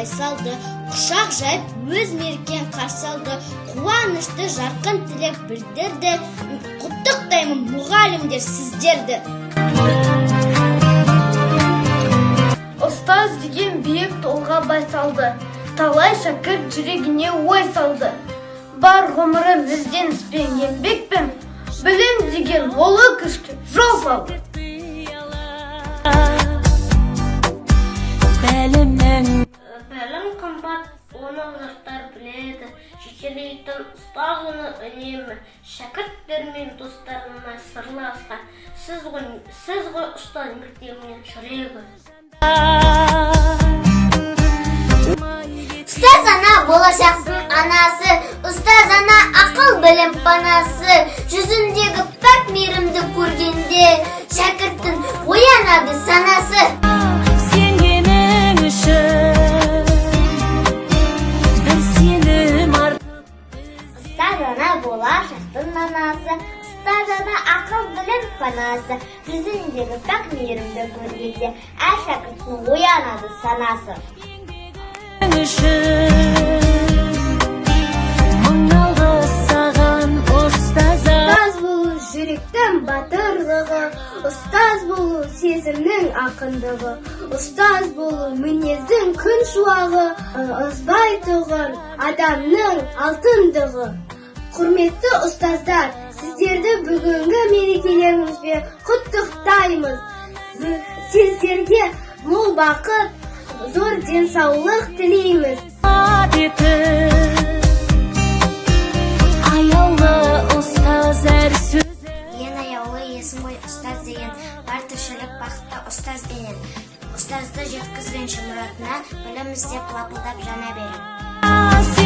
байсалды, құшақ жайып өз мерекен қарсы алды, қуанышты жарқын тілек білдірді. Құттықтаймын мұғалімдер сіздерді. Ұстаз деген биік толға байсалды, талай шәкірт жүрегіне ой салды. Бар ғұмыры бізден іспен еңбекпен, білім деген олы күшке жол салды. Білім қымбат, оны жастар біледі, жетелейтін ұстаз оны үнемі, шәкірттер мен достарына сырласқан. Сіз ғой ұстаз мектебінен жүрегі. Ұстаз ана болашақтың анасы, ұстаз ана ақыл білім панасы. Жүзіндегі пәк мейірімді көргенде, шәкірттің оянады санасы. Ұстаз ана болашақтың анасы, ұстаз ана ақыл білім панасы. Жүзіндегі пәк мейірімді көргенде, әр шәкірттің оянады санасы. Ұстаз болу жүректің батырлығы, ұстаз болу сезімнің ақындығы, ұстаз болу мінездің күн шуағы, ызбай тұғыр адамның алтындығы. Құрметті ұстаздар, сіздерді бүгінгі мерекелеріңізбен құттықтаймыз. Сіздерге мол бақыт, зор денсаулық тілейміз. Ең аяулы есім ғой ұстаз деген, бар тіршілік бақытта ұстаз деген. Ұстазды жеткізгенше мұратына, білім іздеп лапылдап жана берем.